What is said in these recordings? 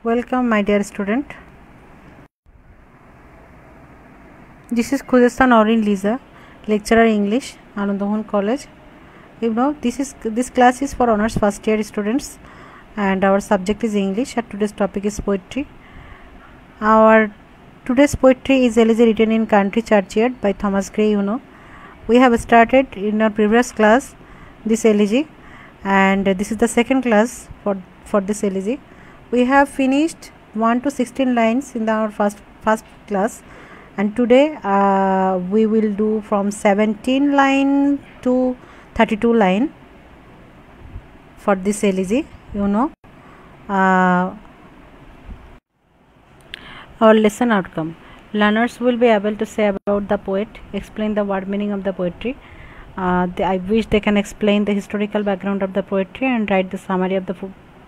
Welcome, my dear student. This is Khuzestan Orin Liza, lecturer English, Anandamohan College. This class is for honors first year students, and our subject is English. And today's topic is poetry. Our today's poetry is Elegy written in country churchyard by Thomas Gray. We have started in our previous class this elegy, and this is the second class for this elegy. We have finished 1 to 16 lines in our first class, and today we will do from 17 line to 32 line for this elegy. Our lesson outcome: learners will be able to say about the poet, explain the word meaning of the poetry. I wish they can explain the historical background of the poetry and write the summary of the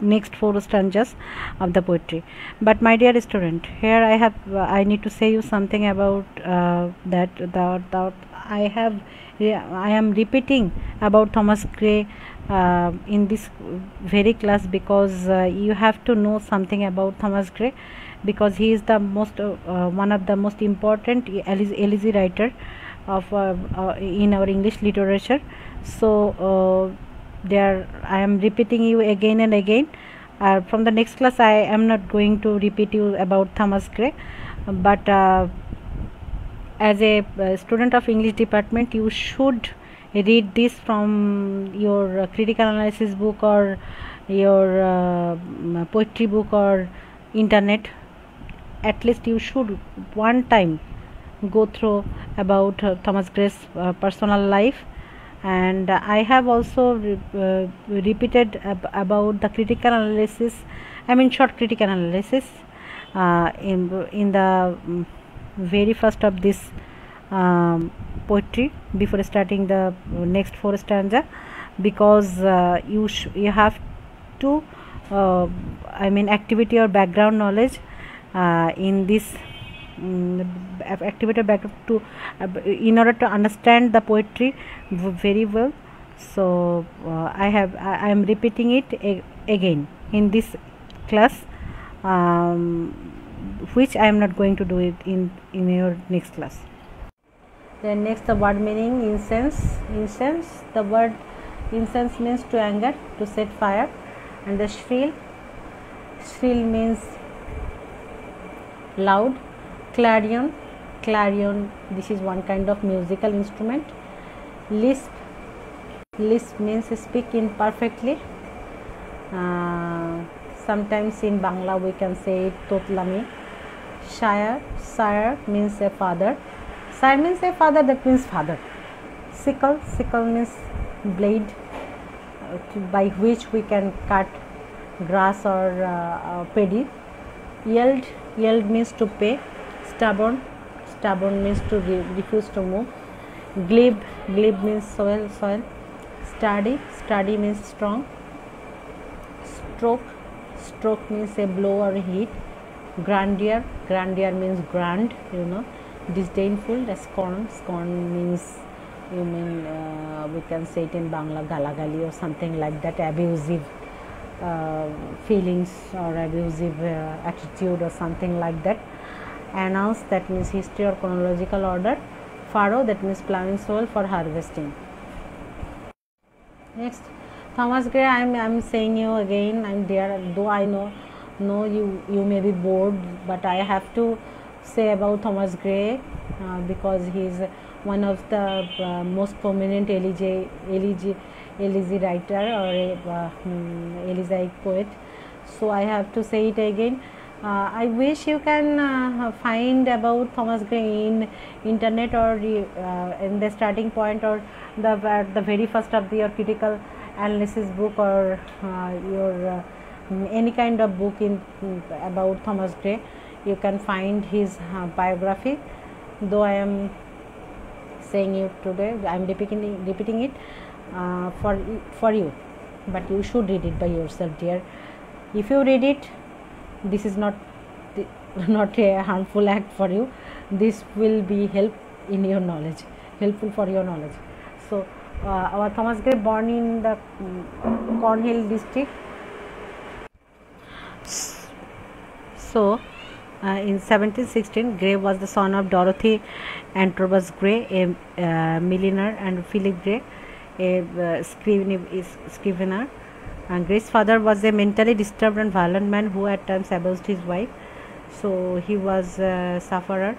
next 4 stanzas of the poetry. But my dear student, here I need to say you something about that I am repeating about Thomas Gray in this very class, because you have to know something about Thomas Gray, because he is the one of the most important elegy writer of in our English literature. So there I am repeating you again and again. From the next class I am not going to repeat you about Thomas Gray, but as a student of English department, you should read this from your critical analysis book or your poetry book or internet. At least you should one time go through about Thomas Gray's personal life. And I have also repeated about the critical analysis, short critical analysis in the very first of this poetry before starting the next 4 stanza, because you have to activate your background knowledge in this activate back to in order to understand the poetry very well. So I am repeating it again in this class, which I am not going to do it in your next class. Then next, the word meaning: incense. The word incense means to anger, to set fire. And the shrill means loud. Clarion, this is one kind of musical instrument. Lisp means speak imperfectly. Sometimes in Bangla we can say totlami. Sire means a father. Sire means a father, that means father. Sickle means blade by which we can cut grass or paddy. Yield means to pay. Stubborn means to refuse to move. Glebe means soil. Sturdy means strong. Stroke means a blow or a hit. Grandeur means grand, Disdainful. Scorn means, we can say it in Bangla, galagali or something like that, abusive feelings or abusive attitude or something like that. Announce, that means history or chronological order. Furrow, that means plowing soil for harvesting. Next, Thomas Gray. I am saying you again, and there, though I know you may be bored, but I have to say about Thomas Gray because he is one of the most prominent elegy writer or elegiac poet. So I have to say it again. I wish you can find about Thomas Gray in internet or in the starting point or the very first of your critical analysis book or your any kind of book about Thomas Gray. You can find his biography. Though I am saying it today, I am repeating it for you, but you should read it by yourself, dear. If you read it, this is not a harmful act for you. This will be helpful for your knowledge. So our Thomas Gray, born in the Cornhill district, So, in 1716, Gray was the son of Dorothy and Thomas Gray, a milliner, and Philip Gray, a scrivener. And Gray's father was a mentally disturbed and violent man who at times abused his wife. So he was a sufferer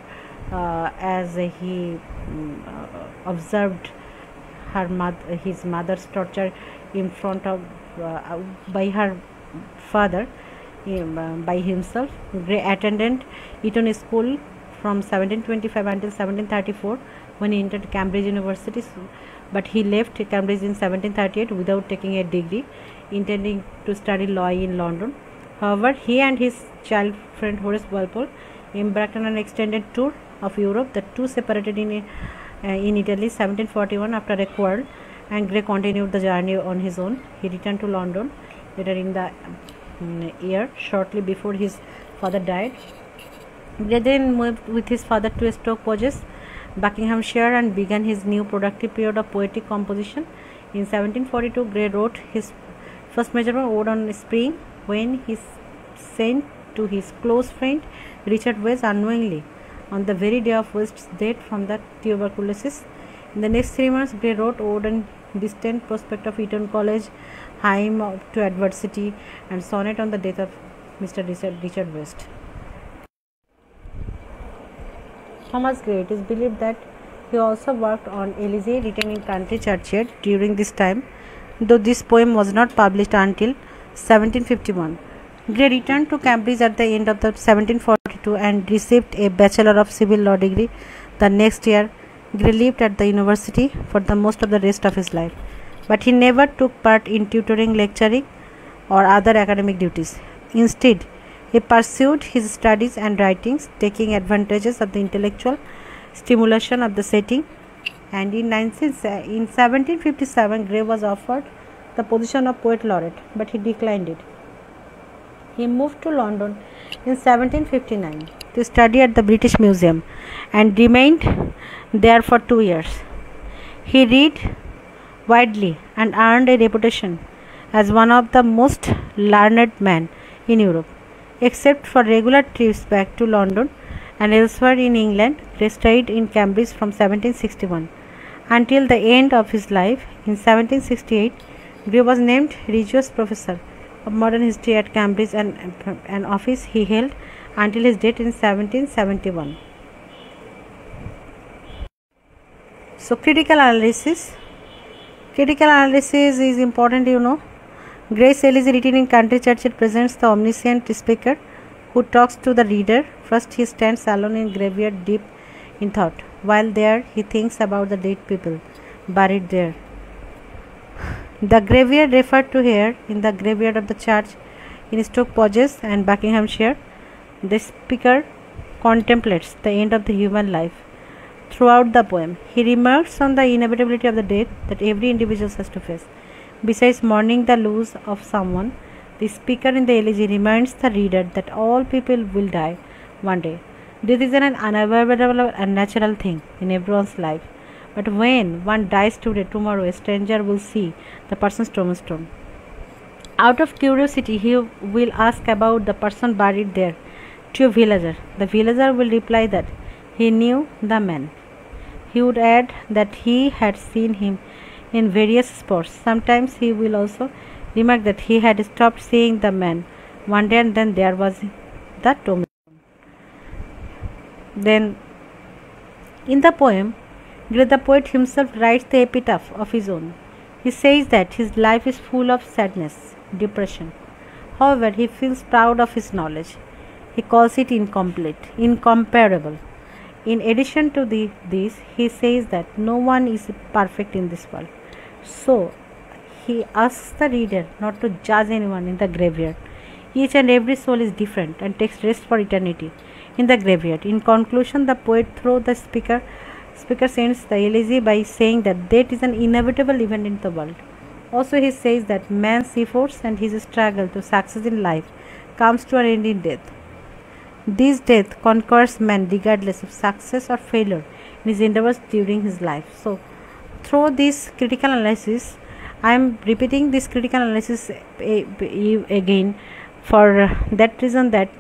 as he observed his mother's torture in front of by her father. By himself. Gray attended Eton School from 1725 until 1734 when he entered Cambridge University, but he left Cambridge in 1738 without taking a degree, intending to study law in London. However, he and his child friend Horace Walpole embarked on an extended tour of Europe. The two separated in Italy 1741 after a quarrel, and Gray continued the journey on his own. He returned to London later in the year, shortly before his father died. Gray then moved with his father to Stoke Poges, Buckinghamshire, and began his new productive period of poetic composition. In 1742, Gray wrote his first major ode on spring, when he sent to his close friend Richard West unknowingly on the very day of West's death from the tuberculosis. In the next 3 months, Gray wrote ode on distant prospect of Eton College, hymn to adversity, and sonnet on the death of Mr. Richard West. Thomas Gray, it is believed that he also worked on Elegy, written in country churchyard during this time, though this poem was not published until 1751. Gray returned to Cambridge at the end of the 1742 and received a Bachelor of Civil Law degree the next year. Gray lived at the university for the most of the rest of his life, but he never took part in tutoring, lecturing, or other academic duties. Instead, he pursued his studies and writings, taking advantages of the intellectual stimulation of the setting. And in 1757, Gray was offered the position of poet laureate, but he declined it. He moved to London in 1759 to study at the British Museum and remained there for 2 years. He read widely and earned a reputation as one of the most learned men in Europe. Except for regular trips back to London and elsewhere in England, Gray stayed in Cambridge from 1761 until the end of his life. In 1768, Gray was named Regius Professor of Modern History at Cambridge, an office he held until his death in 1771. So, critical analysis. Critical analysis is important, Gray's Elegy, written in country church, presents the omniscient speaker who talks to the reader. First, he stands alone in graveyard, deep in thought. While there, he thinks about the dead people buried there. The graveyard referred to here in the graveyard of the church in Stoke Poges and Buckinghamshire. The speaker contemplates the end of the human life. Throughout the poem, he remarks on the inevitability of the death that every individual has to face. Besides mourning the loss of someone, the speaker in the elegy reminds the reader that all people will die one day. This is an unavoidable and natural thing in everyone's life. But when one dies today, tomorrow a stranger will see the person's tombstone. Out of curiosity, he will ask about the person buried there to a villager. The villager will reply that he knew the man. He would add that he had seen him in various sports. Sometimes he will also remark that he had stopped seeing the man one day, and then there was the tombstone. Then, in the poem, Gray the poet himself writes the epitaph of his own. He says that his life is full of sadness, depression. However, he feels proud of his knowledge. He calls it incomplete, incomparable. In addition to this, he says that no one is perfect in this world. So, he asks the reader not to judge anyone in the graveyard. Each and every soul is different and takes rest for eternity in the graveyard. In conclusion, the poet, through the speaker ends the elegy by saying that death is an inevitable event in the world. Also, he says that man's efforts and his struggle to success in life comes to an end in death. This death conquers man regardless of success or failure in his endeavors during his life. So, through this critical analysis, I am repeating this critical analysis again for that reason that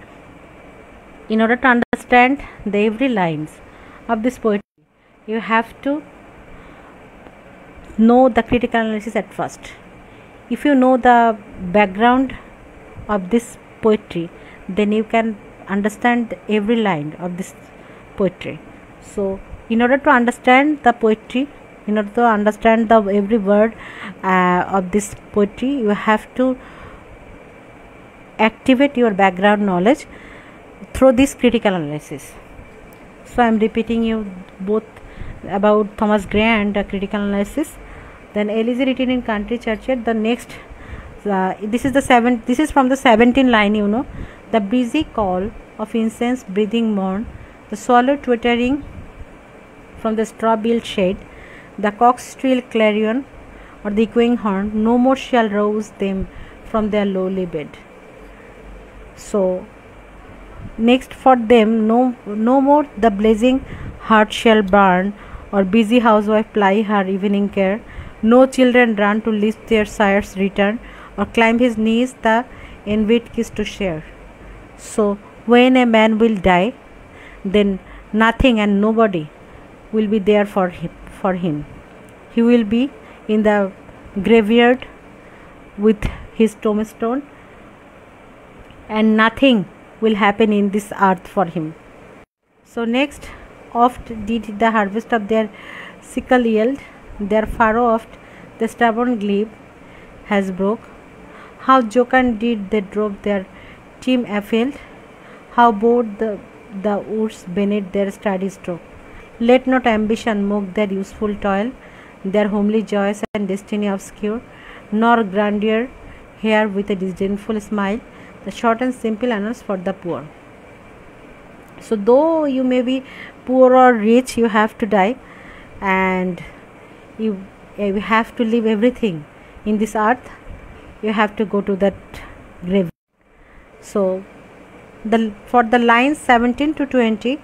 In order to understand the every lines of this poetry, you have to know the critical analysis at first. If you know the background of this poetry, then you can understand every line of this poetry. So in order to understand the poetry, in order to understand the every word of this poetry, you have to activate your background knowledge through this critical analysis. So I am repeating you both about Thomas Gray and the critical analysis. Then Elegy written in country churchyard. The next, this is from the 17th line. You know, the breezy call of incense breathing morn, the swallow twittering from the straw-built shade, the cock's shrill clarion or the echoing horn, no more shall rouse them from their lowly bed. So next, for them no more the blazing heart shall burn, or busy housewife ply her evening care. No children run to lift their sire's return, or climb his knees the envied kiss to share. So when a man will die, then nothing and nobody will be there for him. He will be in the graveyard with his tombstone, and nothing will happen in this earth for him. So next, oft did the harvest of their sickle yield, their furrow oft the stubborn glebe has broke. How jocund did they drove their team afield, how bowed the woods beneath their sturdy stroke. Let not ambition mock their useful toil, their homely joys and destiny obscure, nor grandeur here with a disdainful smile the short and simple annals for the poor. So though you may be poor or rich, you have to die, and you have to leave everything in this earth. You have to go to that grave. So for the lines 17 to 20,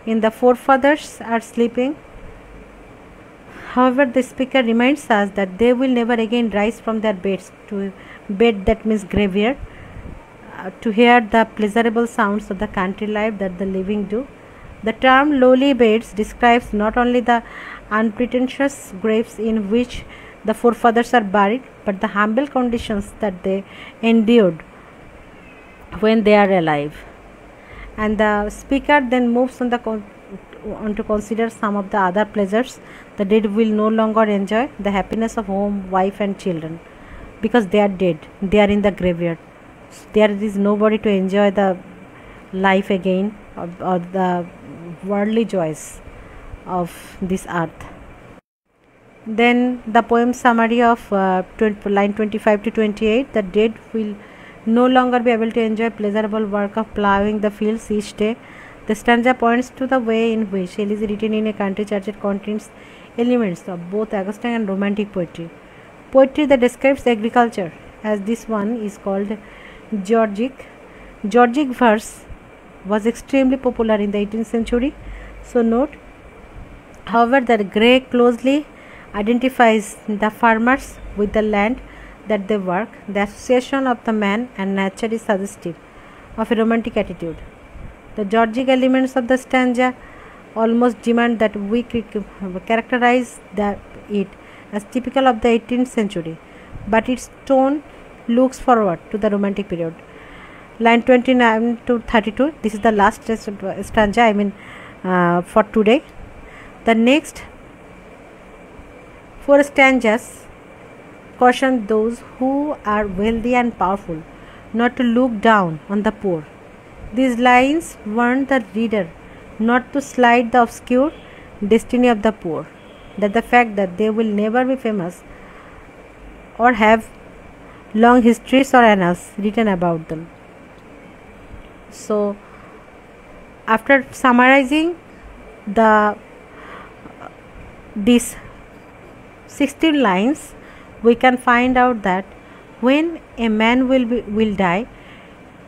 in the forefathers are sleeping. However, the speaker reminds us that they will never again rise from their beds, to bed, that means graveyard, to hear the pleasurable sounds of the country life that the living do. The term lowly beds describes not only the unpretentious graves in which the forefathers are buried, but the humble conditions that they endured when they are alive. And the speaker then moves on to consider some of the other pleasures the dead will no longer enjoy: the happiness of home, wife and children, because they are dead, they are in the graveyard. So there is nobody to enjoy the life again, or the worldly joys of this earth. Then the poem summary of line 25 to 28, the dead will no longer be able to enjoy pleasurable work of ploughing the fields each day. The stanza points to the way in which Elegy written in a country church contains elements of both Augustan and romantic poetry. Poetry that describes agriculture, as this one is called Georgic. Georgic verse was extremely popular in the 18th century. So note, however, that Gray closely identifies the farmers with the land that they work. The association of the man and nature is suggestive of a romantic attitude. The Georgic elements of the stanza almost demand that we characterize it as typical of the 18th century, but its tone looks forward to the romantic period. Line 29 to 32, this is the last stanza for today. The next 4 stanzas caution those who are wealthy and powerful not to look down on the poor. These lines warn the reader not to slight the obscure destiny of the poor, that the fact that they will never be famous or have long histories or annals written about them. So after summarizing these 16 lines, we can find out that when a man will die,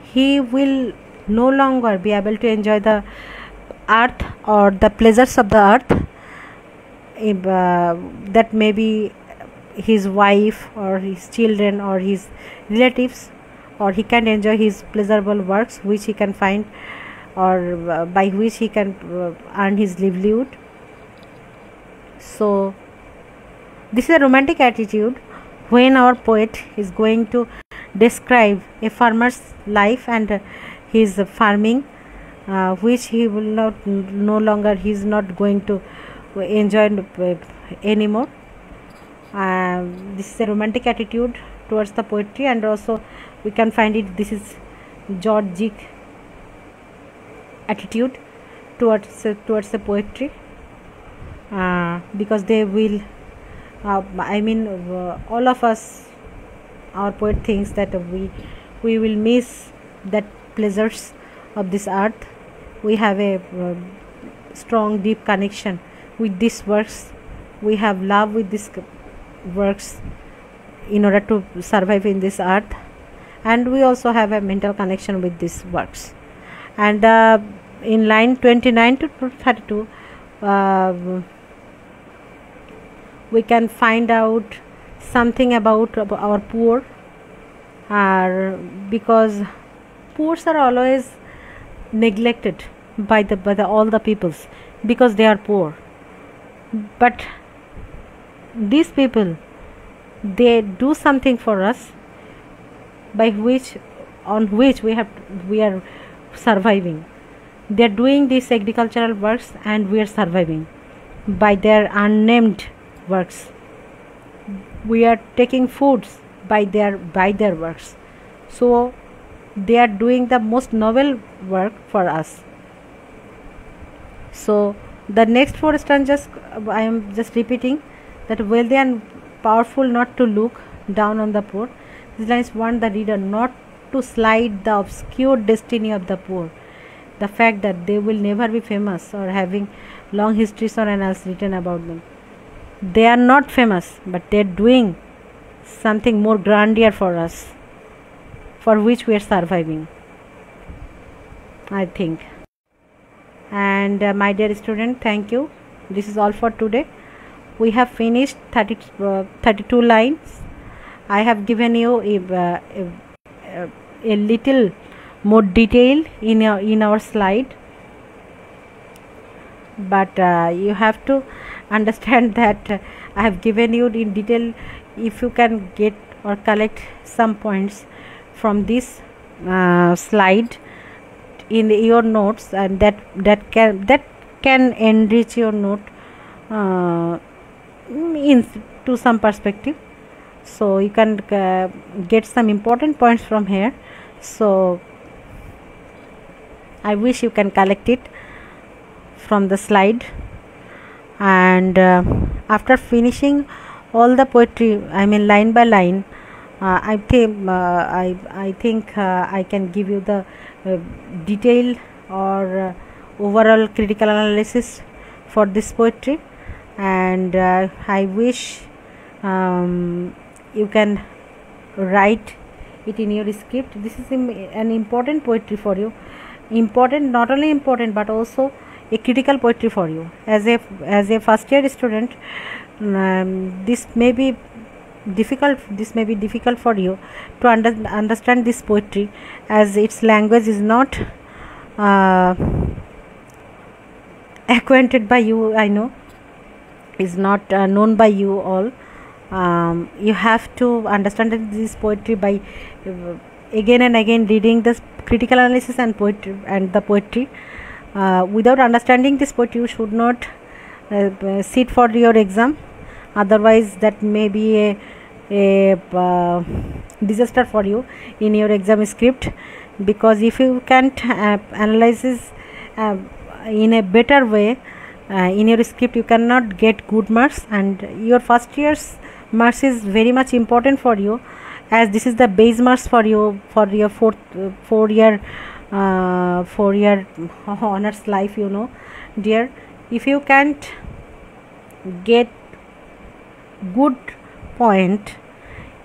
he will no longer be able to enjoy the earth or the pleasures of the earth, that may be his wife or his children or his relatives, or he can enjoy his pleasurable works which he can find or by which he can earn his livelihood. So this is a romantic attitude when our poet is going to describe a farmer's life and his farming, which he will not no longer he is not going to enjoy anymore. This is a romantic attitude towards the poetry, and also we can find it, this is Georgic attitude towards the poetry, because they will all of us, our poet thinks that we will miss that pleasures of this earth. We have a strong deep connection with these works. We have love with these works in order to survive in this earth, and we also have a mental connection with these works. And in line 29 to 32 we can find out something about our poor, because poor are always neglected by all the peoples because they are poor. But these people, they do something for us on which we are surviving. They are doing these agricultural works and we are surviving by their unnamed works. We are taking foods by their works. So they are doing the most noble work for us. So the next four stanzas, I am just repeating, that wealthy and powerful not to look down on the poor. These lines want the reader not to slide the obscure destiny of the poor, the fact that they will never be famous or having long histories or annals written about them. They are not famous, but they are doing something more grandeur for us, for which we are surviving, I think. And my dear student, thank you. This is all for today. We have finished 32 lines. I have given you a little more detail in our slide, but you have to understand that I have given you in detail. If you can get or collect some points from this slide in your notes, and that can enrich your note to some perspective, so you can get some important points from here. So I wish you can collect it from the slide. And after finishing all the poetry, line by line, I think I can give you the detail or overall critical analysis for this poetry. And I wish you can write it in your script. This is an important poetry for you, not only important but also a critical poetry for you. As a first year student, this may be difficult for you to understand this poetry, as its language is not acquainted by you, I know, is not known by you all. You have to understand this poetry by again and again reading this critical analysis and the poetry. Without understanding this poetry, you should not sit for your exam. Otherwise, that may be a disaster for you in your exam script, because if you can't analyze this in a better way in your script, you cannot get good marks. And your first year's marks is very much important for you, as this is the base marks for you for your four year honors life, dear. If you can't get good point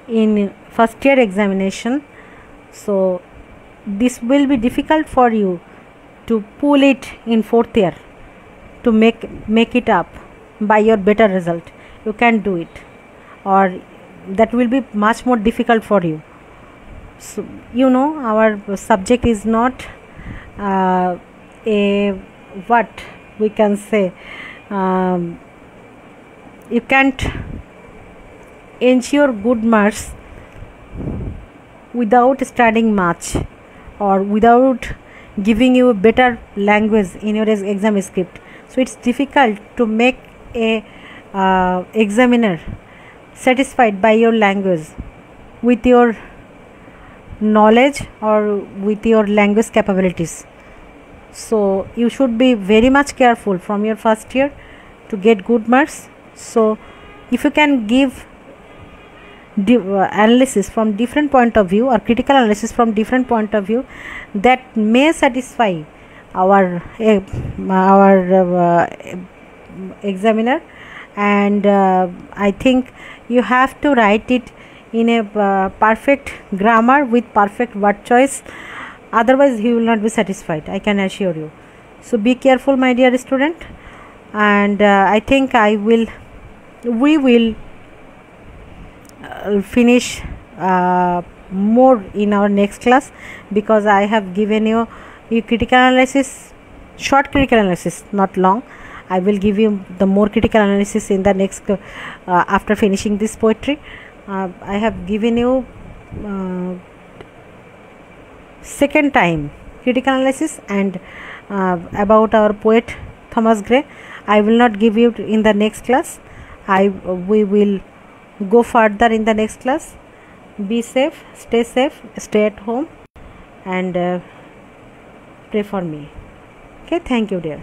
in first year examination, so this will be difficult for you to pull it in fourth year, to make it up by your better result. You can't do it, or that will be much more difficult for you. So our subject is not a, what we can say, you can't ensure good marks without studying much or without giving you a better language in your exam script. So it's difficult to make a examiner satisfied by your language with your knowledge or with your language capabilities. So you should be very much careful from your first year to get good marks. So if you can give analysis from different point of view or critical analysis from different point of view, that may satisfy our examiner, and I think you have to write it in a perfect grammar with perfect word choice, otherwise he will not be satisfied, I can assure you. So be careful, my dear student, and I think we will finish more in our next class, because I have given you critical analysis, short critical analysis, not long. I will give you the more critical analysis in the next after finishing this poetry. I have given you second time critical analysis and about our poet Thomas Gray. I will not give you in the next class. We will go further in the next class. Be safe, stay at home, and pray for me. Okay, thank you, dear.